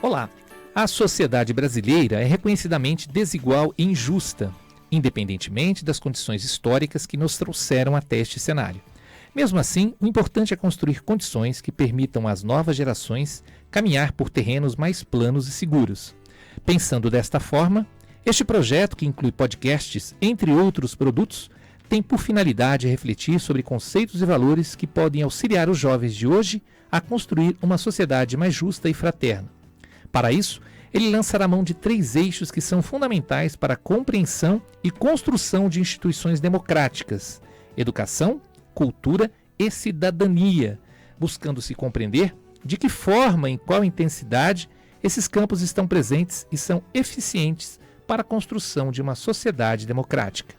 Olá! A sociedade brasileira é reconhecidamente desigual e injusta, independentemente das condições históricas que nos trouxeram até este cenário. Mesmo assim, o importante é construir condições que permitam às novas gerações caminhar por terrenos mais planos e seguros. Pensando desta forma, este projeto, que inclui podcasts, entre outros produtos, tem por finalidade refletir sobre conceitos e valores que podem auxiliar os jovens de hoje a construir uma sociedade mais justa e fraterna. Para isso, ele lançará mão de 3 eixos que são fundamentais para a compreensão e construção de instituições democráticas: educação, cultura e cidadania, buscando se compreender de que forma e em qual intensidade esses campos estão presentes e são eficientes para a construção de uma sociedade democrática.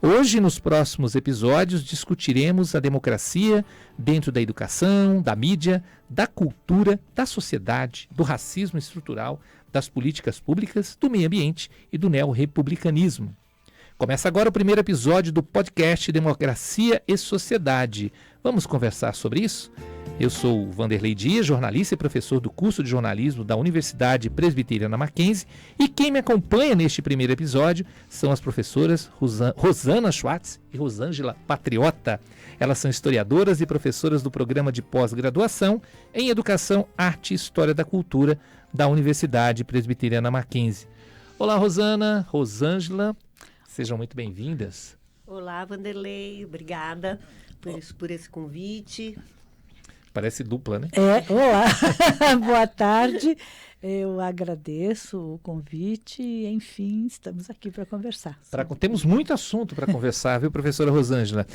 Hoje, nos próximos episódios, discutiremos a democracia dentro da educação, da mídia, da cultura, da sociedade, do racismo estrutural, das políticas públicas, do meio ambiente e do neorrepublicanismo. Começa agora o primeiro episódio do podcast Democracia e Sociedade. Vamos conversar sobre isso? Eu sou o Vanderlei Dias, jornalista e professor do curso de jornalismo da Universidade Presbiteriana Mackenzie, e quem me acompanha neste primeiro episódio são as professoras Rosana Schwartz e Rosângela Patriota. Elas são historiadoras e professoras do programa de pós-graduação em Educação, Arte e História da Cultura da Universidade Presbiteriana Mackenzie. Olá, Rosana, Rosângela, sejam muito bem-vindas. Olá, Vanderlei, obrigada por esse convite. Parece dupla, né? Olá, boa tarde. Eu agradeço o convite e, enfim, estamos aqui para conversar. Temos muito assunto para conversar, viu, professora Rosângela?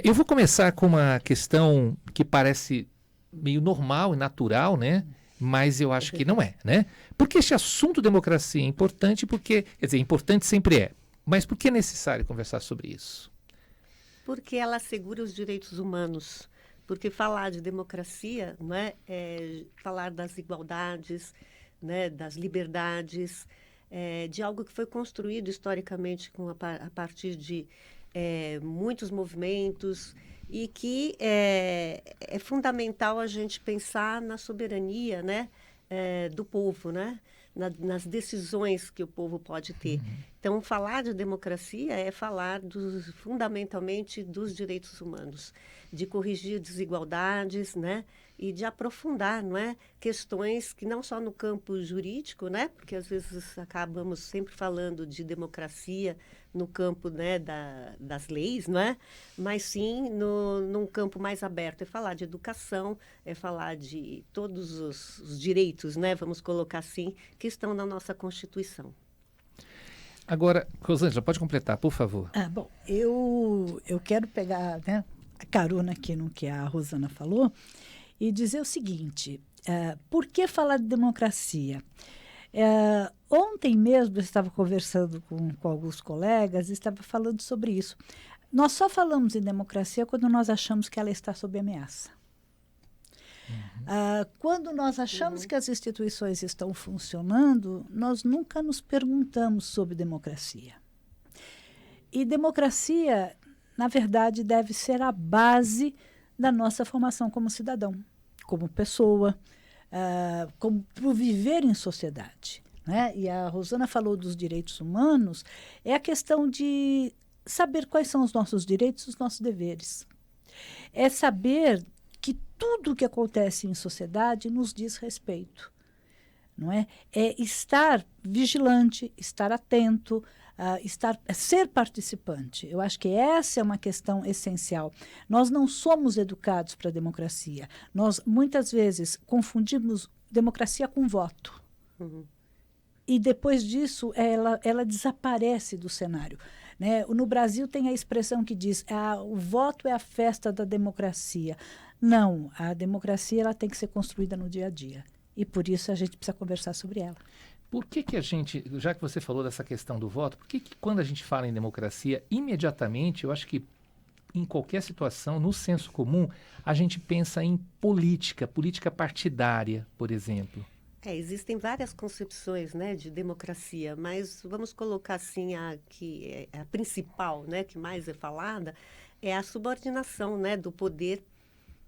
Eu vou começar com uma questão que parece meio normal e natural, né? Mas eu acho que não é, né? Porque este assunto democracia é importante porque, quer dizer, importante sempre é, mas por que é necessário conversar sobre isso? Porque ela assegura os direitos humanos. Porque falar de democracia, não é falar das igualdades, né, das liberdades, de algo que foi construído historicamente a partir de muitos movimentos e que é fundamental a gente pensar na soberania, né, do povo, né, nas decisões que o povo pode ter. Então, falar de democracia é falar fundamentalmente dos direitos humanos, de corrigir desigualdades, né, e de aprofundar, não é, questões que não só no campo jurídico, né, porque às vezes acabamos sempre falando de democracia no campo, né, das leis, não é, mas sim num campo mais aberto. É falar de educação, é falar de todos os direitos, né, vamos colocar assim, que estão na nossa Constituição. Agora, Rosângela, pode completar, por favor. Bom, eu quero pegar, né, a carona aqui no que a Rosana falou e dizer o seguinte: por que falar de democracia? Ontem mesmo eu estava conversando com alguns colegas e estava falando sobre isso. Nós só falamos em democracia quando nós achamos que ela está sob ameaça. Quando nós achamos que as instituições estão funcionando, nós nunca nos perguntamos sobre democracia. E democracia, na verdade, deve ser a base da nossa formação como cidadão, como pessoa, como pro viver em sociedade, né? E a Rosana falou dos direitos humanos, é a questão de saber quais são os nossos direitos e os nossos deveres. É saber que tudo o que acontece em sociedade nos diz respeito, não é? É estar vigilante, estar atento, ser participante. Eu acho que essa é uma questão essencial. Nós não somos educados para a democracia. Nós, muitas vezes, confundimos democracia com voto. E depois disso, ela desaparece do cenário. Né? No Brasil tem a expressão que diz o voto é a festa da democracia. Não, a democracia ela tem que ser construída no dia a dia. E por isso a gente precisa conversar sobre ela. Por que a gente, já que você falou dessa questão do voto, por que quando a gente fala em democracia, imediatamente, eu acho que em qualquer situação, no senso comum, a gente pensa em política partidária, por exemplo? Existem várias concepções, né, de democracia, mas vamos colocar assim a principal, né, que mais é falada, é a subordinação, né, do poder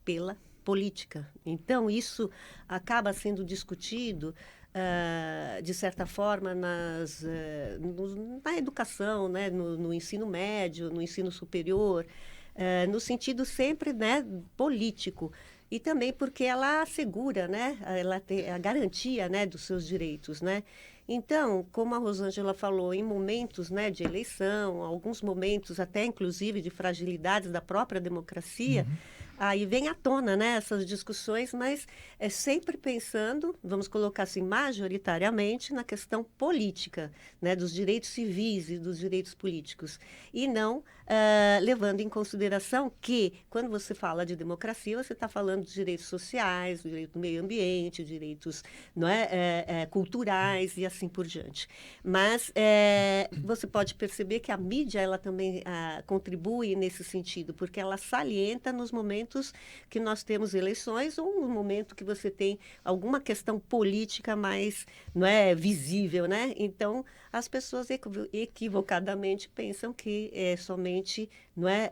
pela política. Então, isso acaba sendo discutido de certa forma, na educação, né, no ensino médio, no ensino superior, no sentido sempre, né, político. E também porque ela assegura, né, ela tem a garantia, né, dos seus direitos, né? Então, como a Rosângela falou, em momentos, né, de eleição, alguns momentos até inclusive de fragilidades da própria democracia, aí vem à tona, né, essas discussões, mas é sempre pensando, vamos colocar assim, majoritariamente na questão política, né, dos direitos civis e dos direitos políticos, e não levando em consideração que, quando você fala de democracia, você está falando dos direitos sociais, do direito do meio ambiente, direitos, não é, culturais e assim por diante. Mas você pode perceber que a mídia ela também contribui nesse sentido, porque ela salienta nos momentos que nós temos eleições ou no momento que você tem alguma questão política mais, não é, visível, né? Então, as pessoas equivocadamente pensam que é somente, não é,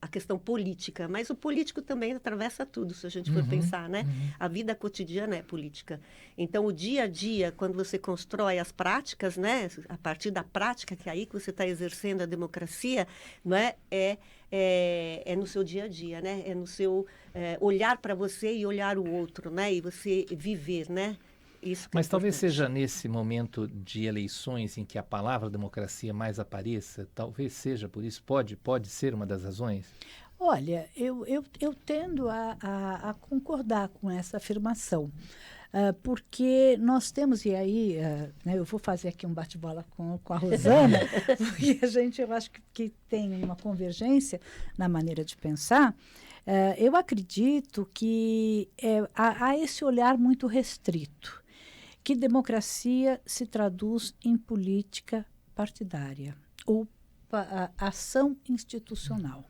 a questão política, mas o político também atravessa tudo, se a gente for pensar, né? A vida cotidiana é política. Então, o dia a dia, quando você constrói as práticas, né? A partir da prática, que é aí que você está exercendo a democracia, não é? É no seu dia a dia, né? É no seu olhar para você e olhar o outro, né? E você viver, né? Isso que Mas talvez importante. seja nesse momento de eleições em que a palavra democracia mais apareça, talvez seja por isso, pode ser uma das razões? Olha, eu tendo a concordar com essa afirmação. Porque nós temos, e aí né, eu vou fazer aqui um bate-bola com a Rosana, porque eu acho que tem uma convergência na maneira de pensar. Eu acredito que há esse olhar muito restrito, que democracia se traduz em política partidária ou ação institucional.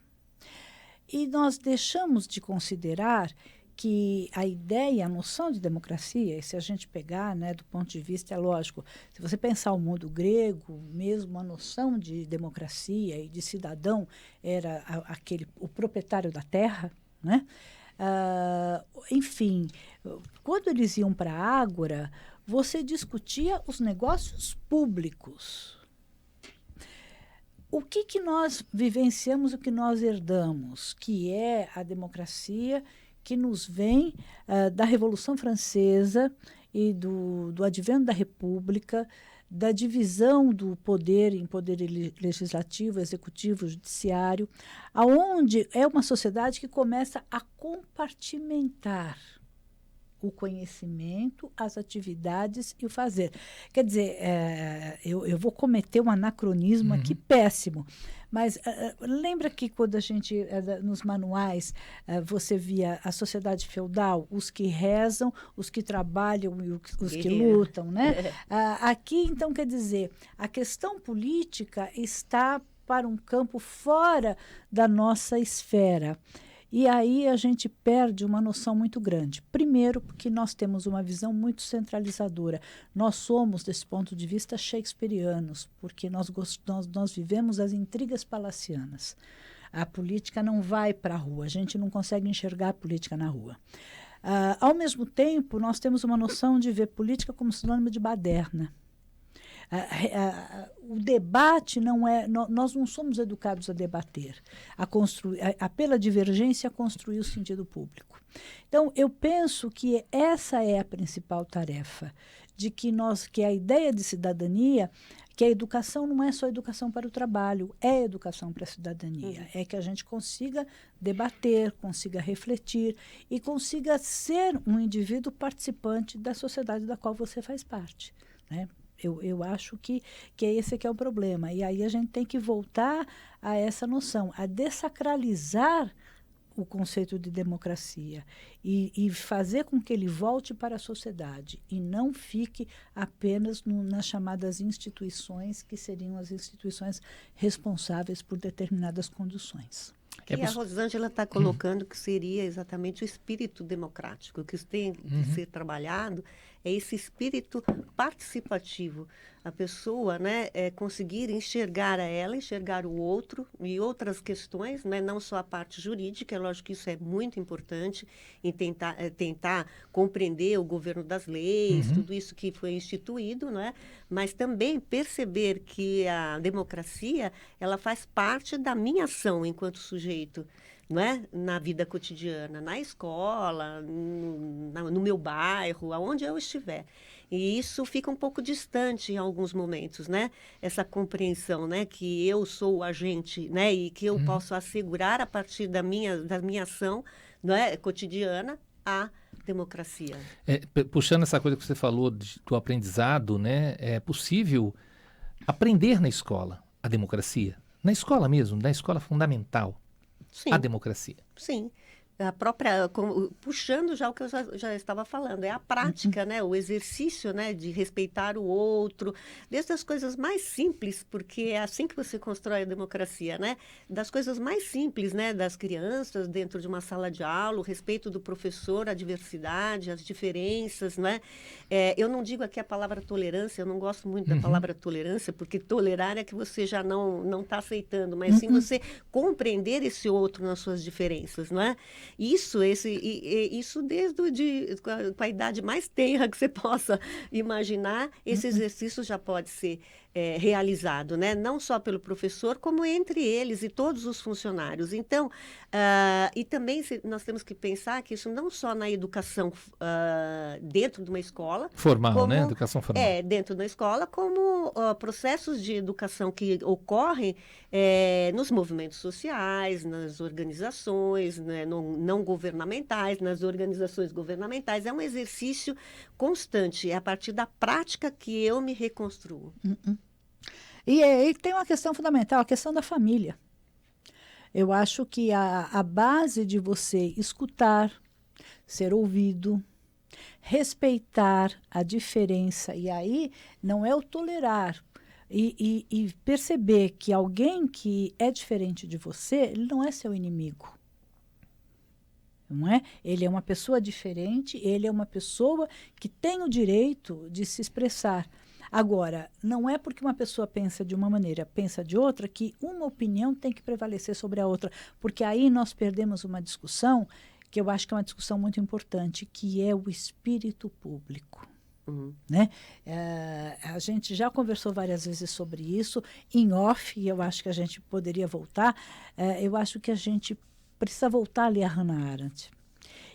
E nós deixamos de considerar que a ideia, a noção de democracia, e se a gente pegar, né, do ponto de vista, é lógico, se você pensar o mundo grego, mesmo a noção de democracia e de cidadão era o proprietário da terra, né? Enfim, quando eles iam para a ágora, você discutia os negócios públicos. O que nós vivenciamos, o que nós herdamos, que é a democracia que nos vem da Revolução Francesa e do advento da República, da divisão do poder em poder legislativo, executivo, judiciário, aonde é uma sociedade que começa a compartimentar o conhecimento, as atividades e o fazer. Quer dizer, eu vou cometer um anacronismo aqui péssimo, mas lembra que quando a gente, nos manuais, você via a sociedade feudal, os que rezam, os que trabalham e os que lutam, né? Aqui, então, quer dizer, a questão política está para um campo fora da nossa esfera. E aí a gente perde uma noção muito grande. Primeiro, porque nós temos uma visão muito centralizadora. Nós somos, desse ponto de vista, shakespearianos, porque nós vivemos as intrigas palacianas. A política não vai para a rua, a gente não consegue enxergar a política na rua. Ao mesmo tempo, nós temos uma noção de ver política como sinônimo de baderna. O debate não é... Nós não somos educados a debater, pela divergência, a construir o sentido público. Então, eu penso que essa é a principal tarefa, de que a ideia de cidadania, que a educação não é só educação para o trabalho, é educação para a cidadania. É que a gente consiga debater, consiga refletir e consiga ser um indivíduo participante da sociedade da qual você faz parte, né? Eu acho que esse que é o problema. E aí a gente tem que voltar a essa noção, a dessacralizar o conceito de democracia e fazer com que ele volte para a sociedade e não fique apenas nas chamadas instituições, que seriam as instituições responsáveis por determinadas condições. E a Rosângela está colocando que seria exatamente o espírito democrático, que tem de ser trabalhado é esse espírito participativo. A pessoa, né, conseguir enxergar enxergar o outro e outras questões, né, não só a parte jurídica, é lógico que isso é muito importante, em tentar compreender o governo das leis, tudo isso que foi instituído, né, mas também perceber que a democracia ela faz parte da minha ação enquanto sujeito. Não é? Na vida cotidiana, na escola, no meu bairro, aonde eu estiver. E isso fica um pouco distante em alguns momentos, né? Essa compreensão, né? Que eu sou o agente, né? E que eu posso assegurar a partir da minha ação, não é? Cotidiana a democracia. Puxando essa coisa que você falou do aprendizado, né? É possível aprender na escola a democracia? Na escola mesmo, na escola fundamental. Sim. A democracia. Sim. A própria, puxando já o que eu já estava falando, é a prática, né? O exercício, né? De respeitar o outro, desde as coisas mais simples, porque é assim que você constrói a democracia, né? Das coisas mais simples, né? Das crianças dentro de uma sala de aula, o respeito do professor, a diversidade, as diferenças, né? Eu não digo aqui a palavra tolerância, eu não gosto muito da palavra tolerância, porque tolerar é que você já não está aceitando, mas sim você compreender esse outro nas suas diferenças, não é? Isso desde com a idade mais tenra que você possa imaginar, esse exercício já pode ser realizado, né? Não só pelo professor, como entre eles e todos os funcionários. Então, e também nós temos que pensar que isso não só na educação dentro de uma escola. Formal, como, né? Educação formal. Dentro da escola, como processos de educação que ocorrem nos movimentos sociais, nas organizações, né, não governamentais, nas organizações governamentais. É um exercício constante, é a partir da prática que eu me reconstruo. E tem uma questão fundamental, a questão da família. Eu acho que a base de você escutar, ser ouvido, respeitar a diferença, e aí não é o tolerar, e perceber que alguém que é diferente de você, ele não é seu inimigo. Não é? Ele é uma pessoa diferente, ele é uma pessoa que tem o direito de se expressar. Agora, não é porque uma pessoa pensa de uma maneira, pensa de outra, que uma opinião tem que prevalecer sobre a outra, porque aí nós perdemos uma discussão, que eu acho que é uma discussão muito importante, que é o espírito público. Né? A gente já conversou várias vezes sobre isso, em off, e eu acho que a gente poderia voltar. Eu acho que a gente precisa voltar a ler a Hannah Arendt.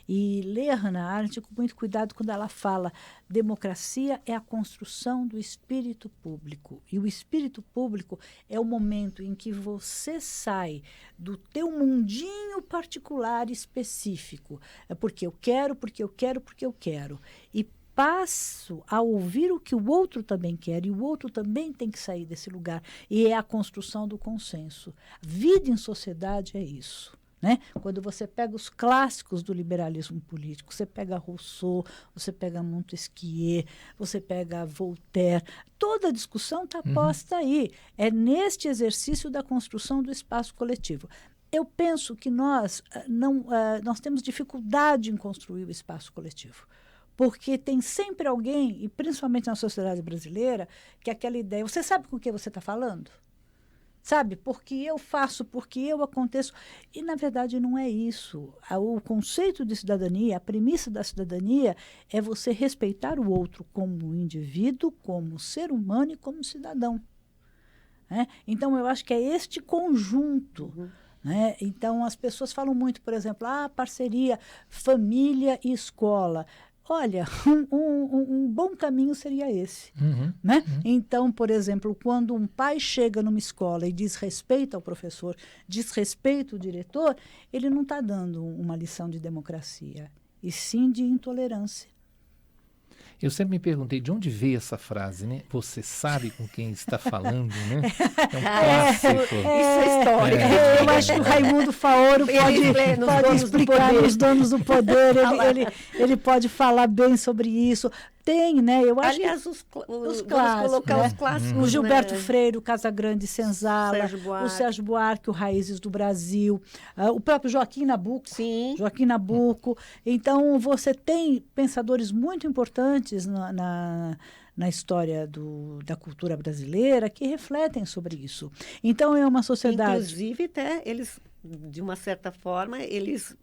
E ler a Hannah Arendt com muito cuidado quando ela fala democracia é a construção do espírito público. E o espírito público é o momento em que você sai do teu mundinho particular específico. É porque eu quero, porque eu quero, porque eu quero. E passo a ouvir o que o outro também quer, e o outro também tem que sair desse lugar. E é a construção do consenso. Vida em sociedade é isso. Né? Quando você pega os clássicos do liberalismo político, você pega Rousseau, você pega Montesquieu, você pega Voltaire, toda a discussão está posta aí. É neste exercício da construção do espaço coletivo. Eu penso que nós temos dificuldade em construir o espaço coletivo. Porque tem sempre alguém, e principalmente na sociedade brasileira, que é aquela ideia, você sabe com o que você está falando? Sabe? Porque eu faço, porque eu aconteço. E, na verdade, não é isso. O conceito de cidadania, a premissa da cidadania é você respeitar o outro como indivíduo, como ser humano e como cidadão. Né? Então, eu acho que é este conjunto. Né? Então, as pessoas falam muito, por exemplo, parceria, família e escola. Olha, um bom caminho seria esse. Né? Então, por exemplo, quando um pai chega numa escola e desrespeita o professor, desrespeita o diretor, ele não está dando uma lição de democracia, e sim de intolerância. Eu sempre me perguntei de onde veio essa frase, né? Você sabe com quem está falando, né? É um clássico. Isso é história. Eu acho que o Raimundo Faoro pode explicar nos Donos do Poder. Ele pode falar bem sobre isso. tem, né? Eu acho Aliás, que os clássicos, vamos colocar né? os clássicos, O Gilberto né? Freire, o Casagrande Senzala, o Sérgio Buarque, o Raízes do Brasil, o próprio Joaquim Nabuco. Sim. Joaquim Nabuco. Então, você tem pensadores muito importantes na história da cultura brasileira que refletem sobre isso. Então, é uma sociedade... Inclusive, até eles, de uma certa forma, eles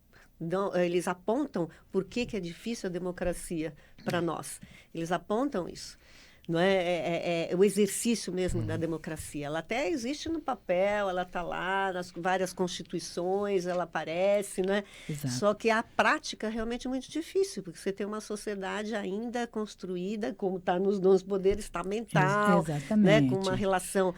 apontam por que é difícil a democracia para nós. Eles apontam isso. Não é o exercício mesmo da democracia. Ela até existe no papel, ela está lá nas várias constituições, ela aparece, né? Exato. Só que a prática realmente é muito difícil, porque você tem uma sociedade ainda construída, como está nos poderes estamental, né? Com uma relação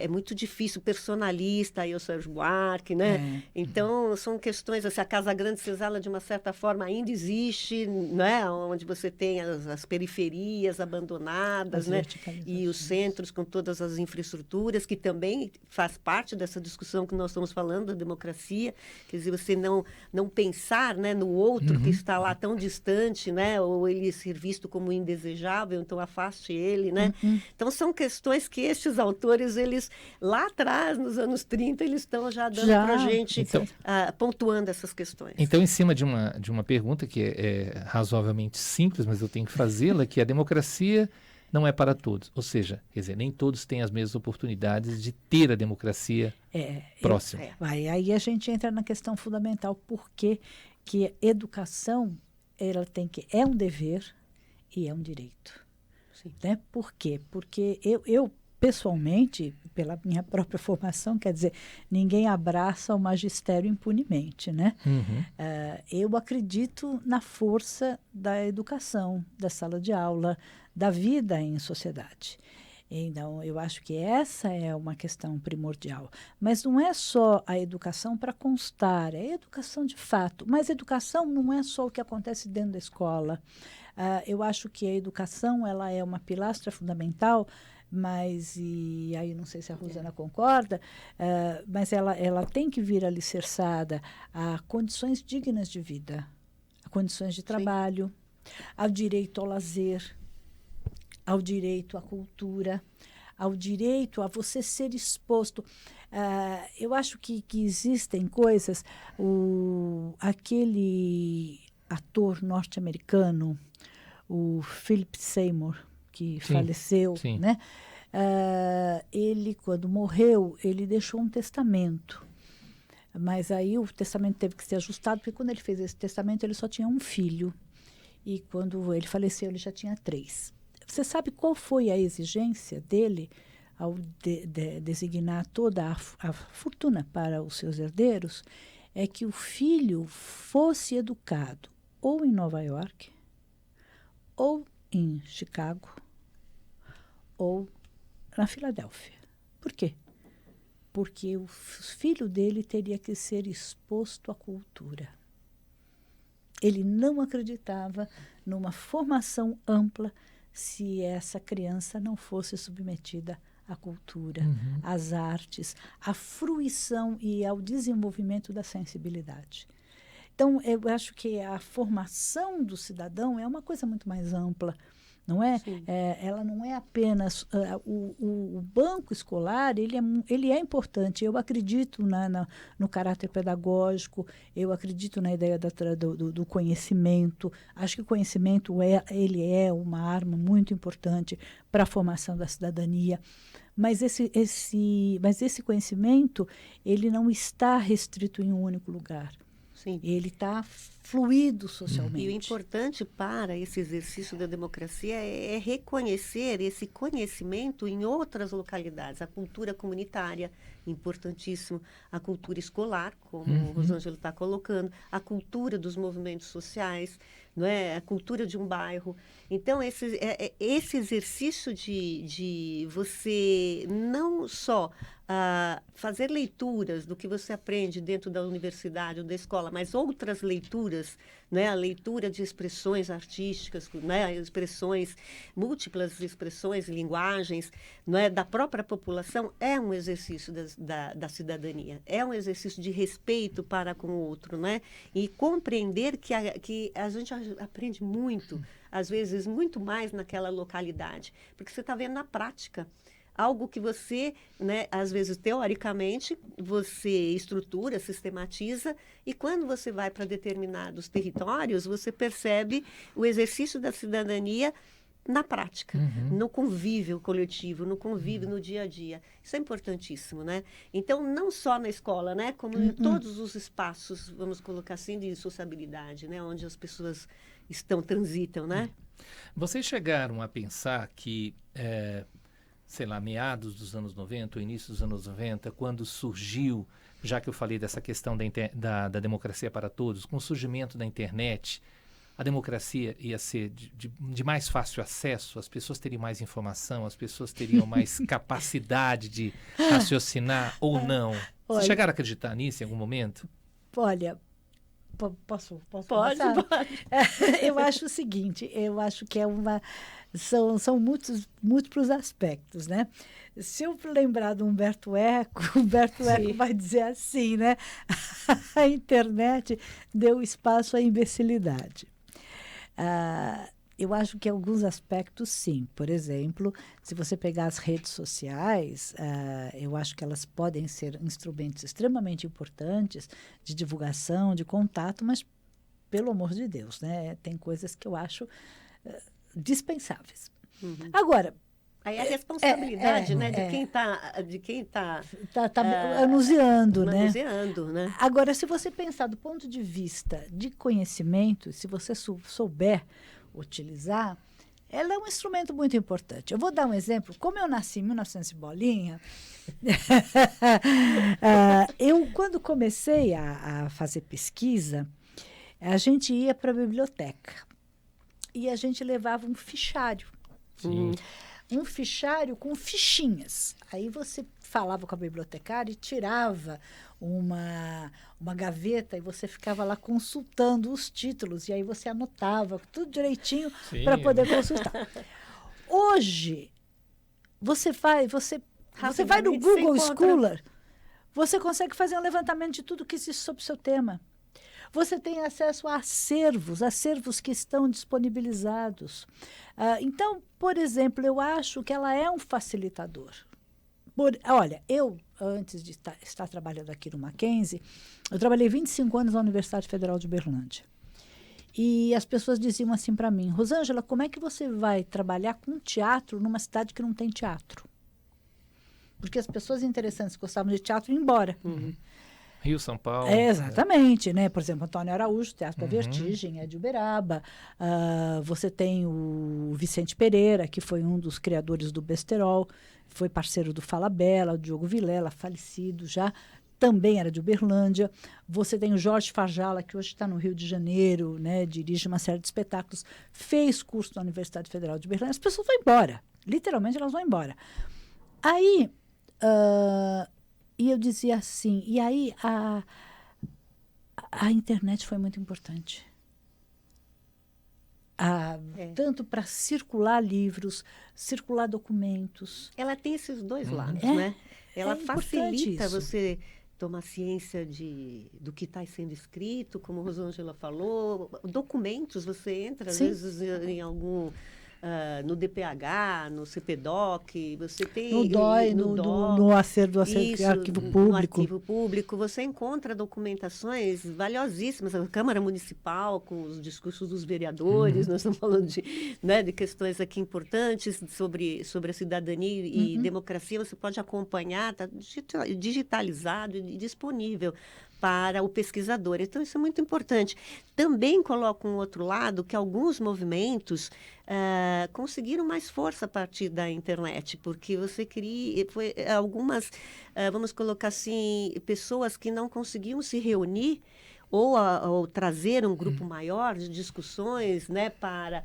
muito difícil, personalista, aí o Sérgio Buarque, né? Então, são questões, assim, a Casa Grande Senzala, de uma certa forma, ainda existe, né? Onde você tem as periferias abandonadas, né? E os centros com todas as infraestruturas, que também faz parte dessa discussão que nós estamos falando, da democracia. Quer dizer, você não pensar, né, no outro que está lá tão distante, né? Ou ele ser visto como indesejável, então afaste ele, né? Então, são questões que estes autores, eles, lá atrás, nos anos 30, eles estão já dando para a gente, pontuando essas questões. Então, em cima de uma pergunta que é razoavelmente simples, mas eu tenho que fazê-la, que a democracia não é para todos. Ou seja, quer dizer, nem todos têm as mesmas oportunidades de ter a democracia próxima. Aí a gente entra na questão fundamental, porque que a educação ela é um dever e é um direito. Sim. Né? Por quê? Porque eu pessoalmente, pela minha própria formação, quer dizer, ninguém abraça o magistério impunemente, né? Eu acredito na força da educação, da sala de aula, da vida em sociedade. Então, eu acho que essa é uma questão primordial. Mas não é só a educação para constar, é educação de fato. Mas educação não é só o que acontece dentro da escola. Eu acho que a educação ela é uma pilastra fundamental, mas, e aí não sei se a Rosana concorda, mas ela tem que vir alicerçada a condições dignas de vida, a condições de trabalho, ao direito ao lazer, ao direito à cultura, ao direito a você ser exposto. Eu acho que existem coisas, aquele ator norte-americano, o Philip Seymour, que faleceu, né? Ele, quando morreu, ele deixou um testamento. Mas aí o testamento teve que ser ajustado, porque quando ele fez esse testamento, ele só tinha um filho. E quando ele faleceu, ele já tinha 3. Você sabe qual foi a exigência dele ao designar toda a fortuna para os seus herdeiros? É que o filho fosse educado ou em Nova York, ou em Chicago, ou na Filadélfia. Por quê? Porque o filho dele teria que ser exposto à cultura. Ele não acreditava numa formação ampla se essa criança não fosse submetida à cultura, às artes, à fruição e ao desenvolvimento da sensibilidade. Então, eu acho que a formação do cidadão é uma coisa muito mais ampla, não é? Ela não é apenas... o banco escolar, ele é importante. Eu acredito no caráter pedagógico, eu acredito na ideia do conhecimento. Acho que o conhecimento ele é uma arma muito importante para a formação da cidadania. Mas esse conhecimento, ele não está restrito em um único lugar. Sim. Ele está fluido socialmente. E o importante para esse exercício da democracia é reconhecer esse conhecimento em outras localidades. A cultura comunitária, importantíssimo. A cultura escolar, como o Rosângela está colocando. A cultura dos movimentos sociais, não é? A cultura de um bairro. Então, esse exercício de você não só fazer leituras do que você aprende dentro da universidade ou da escola, mas outras leituras, né? A leitura de expressões artísticas, né? Múltiplas expressões, linguagens, né? Da própria população, é um exercício da cidadania, é um exercício de respeito para com o outro, né? E compreender que a gente aprende muito, às vezes muito mais naquela localidade, porque você está vendo na prática. Algo que você, né, às vezes, teoricamente, você estrutura, sistematiza, e quando você vai para determinados territórios, você percebe o exercício da cidadania na prática, no convívio coletivo, no convívio no dia a dia. Isso é importantíssimo, né? Então, não só na escola, né, como em todos os espaços, vamos colocar assim, de sociabilidade, né, onde as pessoas transitam, né? Vocês chegaram a pensar que sei lá, meados dos anos 90, ou início dos anos 90, quando surgiu, já que eu falei dessa questão da democracia para todos, com o surgimento da internet, a democracia ia ser de mais fácil acesso, as pessoas teriam mais informação, as pessoas teriam mais capacidade de raciocinar ou não. Vocês chegaram a acreditar nisso em algum momento? Olha, posso Pode, começar? pode. Eu acho o seguinte, eu acho que são múltiplos aspectos, né? Se eu lembrar do Humberto Eco, Humberto Eco vai dizer assim, né? A internet deu espaço à imbecilidade. Eu acho que alguns aspectos, sim. Por exemplo, se você pegar as redes sociais, eu acho que elas podem ser instrumentos extremamente importantes de divulgação, de contato, mas, pelo amor de Deus, né? Tem coisas que eu acho dispensáveis. Agora, aí a responsabilidade, né, de quem está manuseando, né? manuseando, né? Agora, se você pensar do ponto de vista de conhecimento, se você souber utilizar, ela é um instrumento muito importante. Eu vou dar um exemplo. Como eu nasci em 1900 e bolinha, eu, quando comecei a fazer pesquisa, a gente ia para a biblioteca e a gente levava um fichário. Sim. Um fichário com fichinhas. Aí você falava com a bibliotecária e tirava uma gaveta e você ficava lá consultando os títulos. E aí você anotava tudo direitinho para poder consultar. Hoje, você vai no Google Scholar, você consegue fazer um levantamento de tudo que existe sobre o seu tema. Você tem acesso a acervos que estão disponibilizados. Então, por exemplo, eu acho que ela é um facilitador. Olha, eu, antes de estar trabalhando aqui no Mackenzie, eu trabalhei 25 anos na Universidade Federal de Uberlândia. E as pessoas diziam assim para mim, Rosângela, como é que você vai trabalhar com teatro numa cidade que não tem teatro? Porque as pessoas interessantes que gostavam de teatro iam embora. Rio, São Paulo. Exatamente, né? Por exemplo, Antônio Araújo, Teatro da Vertigem, é de Uberaba. Você tem o Vicente Pereira, que foi um dos criadores do Besterol, foi parceiro do Fala Bela, o Diogo Vilela, falecido já, também era de Uberlândia. Você tem o Jorge Fajala, que hoje está no Rio de Janeiro, né? Dirige uma série de espetáculos, fez curso na Universidade Federal de Uberlândia. As pessoas vão embora, literalmente elas vão embora. Aí... E eu dizia assim, e aí a internet foi muito importante. Tanto para circular livros, circular documentos. Ela tem esses dois lados, né? Ela facilita isso. você tomar ciência do que está sendo escrito, como a Rosângela falou. Documentos, você entra, às vezes, em algum... no DPH, no CPDOC, você tem... No DOI, no acervo do arquivo público. No arquivo público, você encontra documentações valiosíssimas. A Câmara Municipal, com os discursos dos vereadores, nós estamos falando de questões aqui importantes sobre a cidadania e democracia, você pode acompanhar, está digitalizado e disponível para o pesquisador. Então, isso é muito importante. Também coloco um outro lado, que alguns movimentos conseguiram mais força a partir da internet, porque você cria algumas, vamos colocar assim, pessoas que não conseguiam se reunir ou trazer um grupo maior de discussões, né, para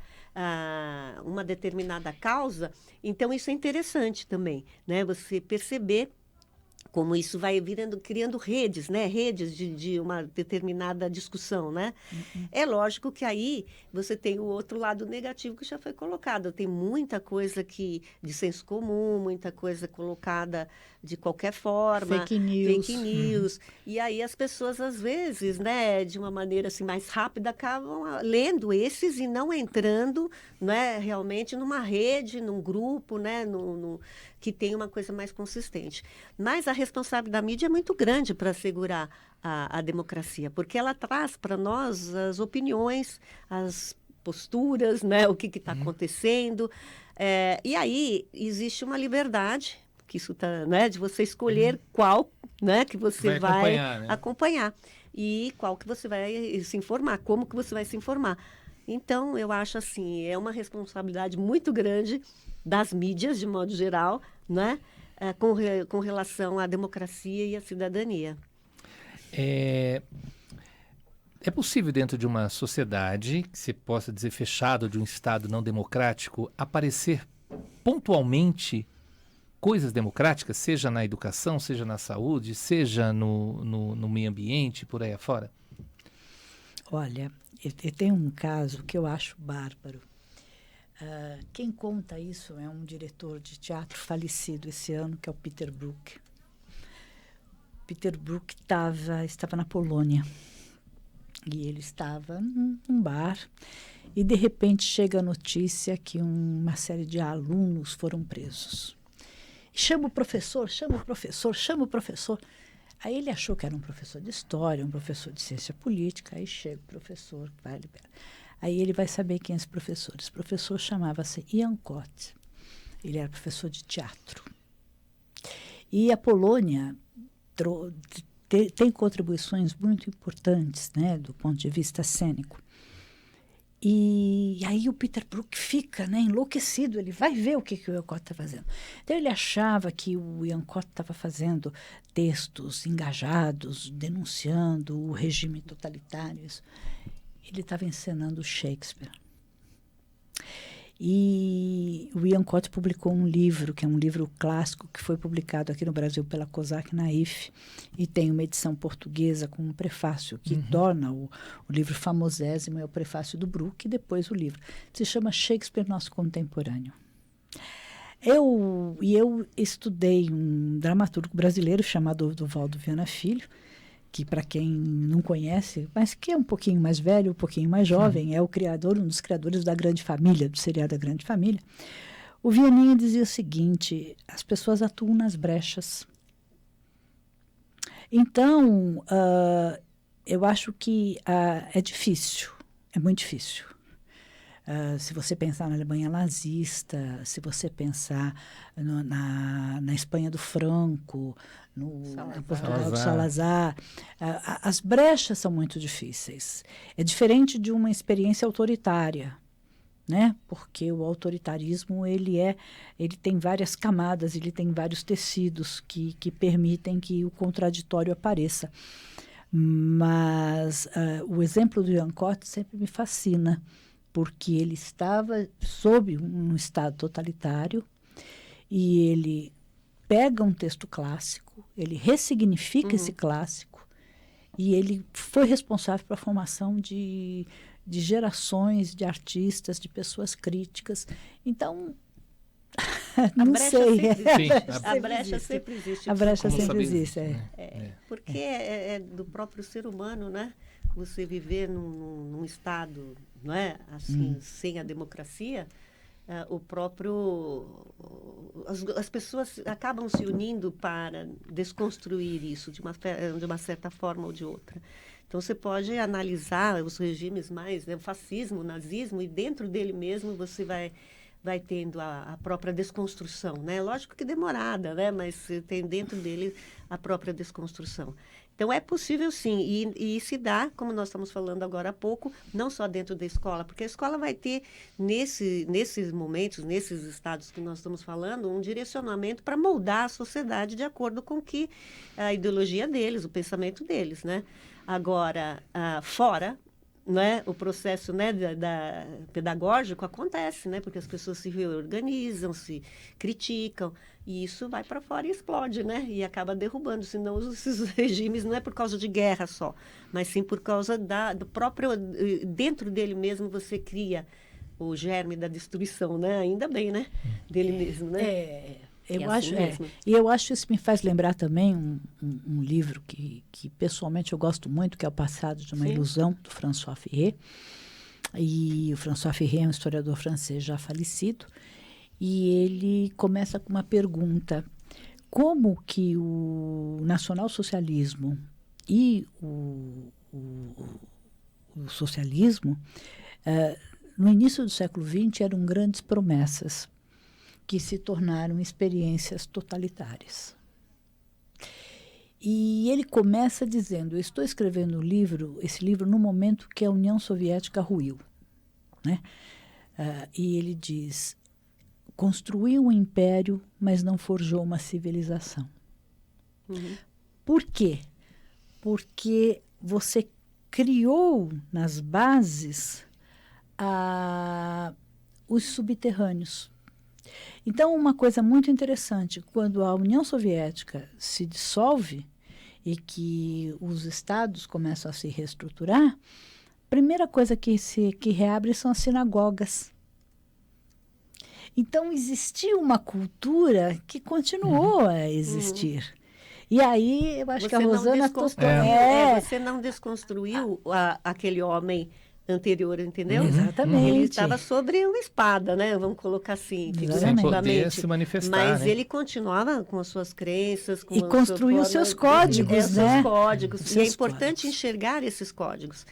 uma determinada causa. Então, isso é interessante também, né, você perceber como isso vai criando redes, né? Redes de uma determinada discussão, né? É lógico que aí você tem o outro lado negativo que já foi colocado. Tem muita coisa de senso comum, muita coisa colocada de qualquer forma. Fake news. Fake news. E aí as pessoas, às vezes, né, de uma maneira assim, mais rápida, acabam lendo esses e não entrando, né, realmente numa rede, num grupo, né, que tem uma coisa mais consistente. Mas a responsabilidade da mídia é muito grande para assegurar a democracia, porque ela traz para nós as opiniões, as posturas, né, o que está acontecendo. E aí existe uma liberdade, que isso tá, né, de você escolher qual, né, que você vai acompanhar, e qual que você vai se informar, como que você vai se informar. Então, eu acho assim, é uma responsabilidade muito grande das mídias, de modo geral, né, com relação à democracia e à cidadania. É possível, dentro de uma sociedade, que se possa dizer fechado, de um Estado não democrático, aparecer pontualmente coisas democráticas, seja na educação, seja na saúde, seja no meio ambiente, por aí afora? Olha, eu tenho um caso que eu acho bárbaro. Quem conta isso é um diretor de teatro falecido esse ano, que é o Peter Brook. Peter Brook estava na Polônia e ele estava num bar e, de repente, chega a notícia que uma série de alunos foram presos. Chama o professor, chama o professor, chama o professor. Aí ele achou que era um professor de história, um professor de ciência política. Aí chega o professor, vai liberar. Aí ele vai saber quem é esse professor. Esse professor chamava-se Ian Cott. Ele era professor de teatro. E a Polônia tem contribuições muito importantes, né, do ponto de vista cênico. E aí o Peter Brook fica, né, enlouquecido, ele vai ver o que o Ian Cott está fazendo. Então ele achava que o Ian Cott estava fazendo textos engajados, denunciando o regime totalitário. Ele estava encenando Shakespeare. E o Ian Cott publicou um livro, que é um livro clássico, que foi publicado aqui no Brasil pela Cosac Naif, e tem uma edição portuguesa com um prefácio que torna o livro famosésimo, é o prefácio do Brook, e depois o livro. Se chama Shakespeare, Nosso Contemporâneo. Eu estudei um dramaturgo brasileiro chamado Duvaldo Viana Filho, que, para quem não conhece, mas que é um pouquinho mais velho, um pouquinho mais jovem, é um dos criadores da Grande Família, do seriado da Grande Família. O Vianinha dizia o seguinte: as pessoas atuam nas brechas. Então, eu acho que é difícil, é muito difícil. Se você pensar na Alemanha nazista, se você pensar na Espanha do Franco, em Portugal do Salazar, as brechas são muito difíceis. É diferente de uma experiência autoritária, né? Porque o autoritarismo ele tem várias camadas, ele tem vários tecidos que permitem que o contraditório apareça. Mas o exemplo do Ian Cott sempre me fascina, porque ele estava sob um Estado totalitário e ele pega um texto clássico, ele ressignifica esse clássico e ele foi responsável pela formação de gerações de artistas, de pessoas críticas. Então, não sei. A brecha sempre existe. A brecha sempre existe, Porque é do próprio ser humano, né? Você viver num estado, não é, assim, sem a democracia, as pessoas acabam se unindo para desconstruir isso de uma certa forma ou de outra. Então você pode analisar os regimes mais, né, o fascismo, o nazismo, e dentro dele mesmo você vai tendo a própria desconstrução, né? Lógico que demorada, né? Mas tem dentro dele a própria desconstrução. Então, é possível, sim, e se dá, como nós estamos falando agora há pouco, não só dentro da escola, porque a escola vai ter, nesses momentos, nesses estados que nós estamos falando, um direcionamento para moldar a sociedade de acordo com a ideologia deles, o pensamento deles, né? Agora, fora, né, o processo, né, pedagógico acontece, né, porque as pessoas se reorganizam, se criticam, e isso vai para fora e explode, né, e acaba derrubando. Senão esses regimes não é por causa de guerra só, mas sim por causa do próprio, dentro dele mesmo você cria o germe da destruição, né, ainda bem, né, dele mesmo, né. Eu assim acho, mesmo. E eu acho que isso me faz lembrar também um livro que pessoalmente eu gosto muito, que é O Passado de uma Sim. Ilusão, do François Ferré. E o François Ferré é um historiador francês já falecido, e ele começa com uma pergunta: como que o nacionalsocialismo e o socialismo, no início do século XX, eram grandes promessas que se tornaram experiências totalitárias. E ele começa dizendo: eu estou escrevendo esse livro no momento que a União Soviética ruiu, né? E ele diz: construiu um império, mas não forjou uma civilização. Uhum. Por quê? Porque você criou nas bases os subterrâneos. Então, uma coisa muito interessante, quando a União Soviética se dissolve e que os estados começam a se reestruturar, a primeira coisa que reabre são as sinagogas. Então, existiu uma cultura que continuou a existir. E aí, eu acho que a Rosana... Você não desconstruiu aquele homem anterior, entendeu? Exatamente. Ele estava sobre uma espada, né? Vamos colocar assim, Sem poder se manifestar, mas né? ele continuava com as suas crenças, com e construiu os seus códigos, né? Seus códigos. E é importante códigos. enxergar esses códigos.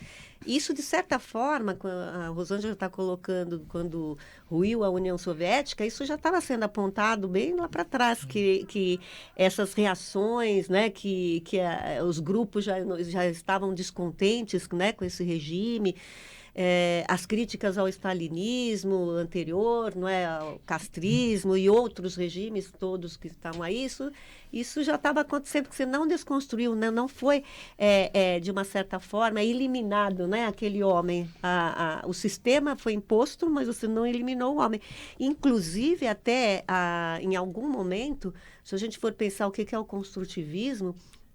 Isso, de certa forma, a Rosângela está colocando, quando ruiu a União Soviética, isso já estava sendo apontado bem lá para trás, que essas reações, né, que os grupos já estavam descontentes, né, com esse regime, as críticas ao stalinismo anterior, não é, ao castrismo e outros regimes todos que estavam aí, isso já estava acontecendo, porque você não desconstruiu, né? Não foi, de uma certa forma, eliminado, né, aquele homem. O sistema foi imposto, mas você não eliminou o homem. Inclusive, até em algum momento, se a gente for pensar o que é o construtivismo,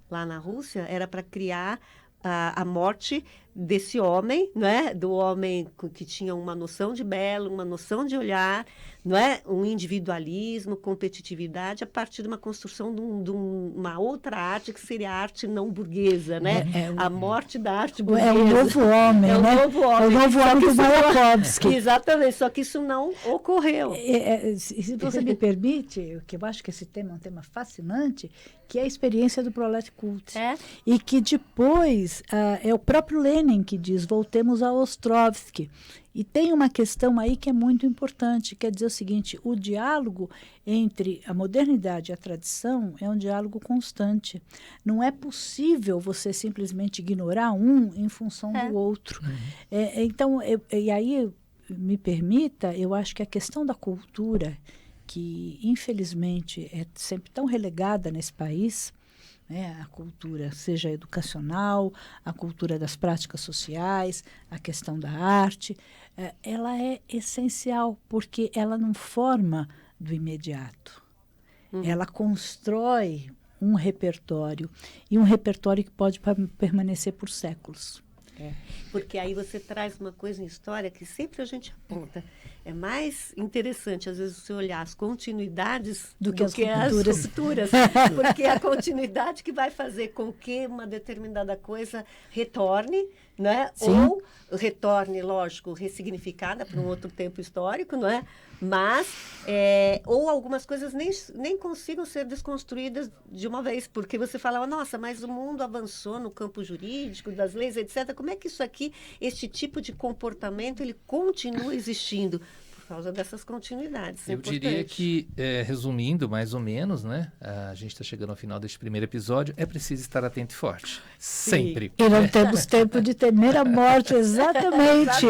lá na Rússia, era para criar a morte desse homem, né? Do homem que tinha uma noção de belo, uma noção de olhar, não é? Um individualismo, competitividade, a partir de uma construção de uma outra arte, que seria a arte não burguesa, né? A morte da arte burguesa. É o novo homem, né? O novo homem. É o novo homem do Mayakovsky. Exatamente, só que isso não ocorreu. Se você me permite, que eu acho que esse tema é um tema fascinante, que é a experiência do Proletkult. E que depois é o próprio Lenin que diz: voltemos a Ostrovsky. E tem uma questão aí que é muito importante, quer dizer o seguinte: o diálogo entre a modernidade e a tradição é um diálogo constante. Não é possível você simplesmente ignorar um em função do outro. Então, e aí, me permita, eu acho que a questão da cultura, que infelizmente é sempre tão relegada nesse país, a cultura, seja educacional, a cultura das práticas sociais, a questão da arte, ela é essencial, porque ela não forma do imediato. Ela constrói um repertório, e um repertório que pode permanecer por séculos. Porque aí você traz uma coisa em história que sempre a gente aponta. É mais interessante, às vezes, você olhar as continuidades do que as rupturas. Porque é a continuidade que vai fazer com que uma determinada coisa retorne, né? Ou retorne, lógico, ressignificada para um outro tempo histórico, não é? Mas, ou algumas coisas nem consigam ser desconstruídas de uma vez, porque você falava: nossa, mas o mundo avançou no campo jurídico, das leis, etc. Como é que isso aqui, este tipo de comportamento, ele continua existindo? Por causa dessas continuidades. Eu diria que, resumindo mais ou menos, né? A gente está chegando ao final deste primeiro episódio, é preciso estar atento e forte. Sempre. E não temos tempo de temer a morte, exatamente.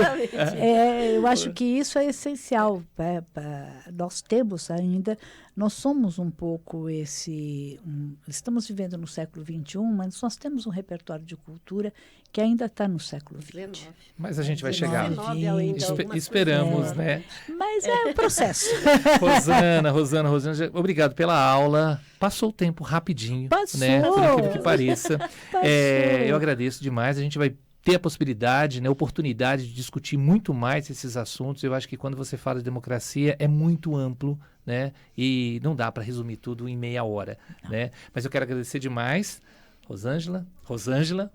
Eu acho que isso é essencial. Nós temos ainda, nós somos um pouco estamos vivendo no século XXI, mas nós temos um repertório de cultura que ainda está no século XX. Mas a gente vai chegar. Esperamos, né? Mas é um processo. Rosana, obrigado pela aula. Passou o tempo rapidinho, né? Por incrível que pareça. Eu agradeço demais. A gente vai ter a possibilidade, né, oportunidade de discutir muito mais esses assuntos. Eu acho que quando você fala de democracia é muito amplo, né? E não dá para resumir tudo em meia hora, né? Mas eu quero agradecer demais. Rosângela,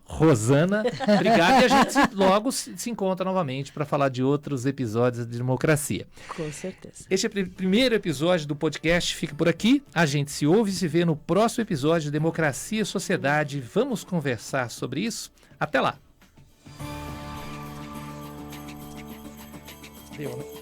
obrigado, e a gente logo se encontra novamente para falar de outros episódios de democracia. Com certeza. Este primeiro episódio do podcast fica por aqui. A gente se ouve e se vê no próximo episódio de Democracia e Sociedade. Vamos conversar sobre isso? Até lá! Deu, né?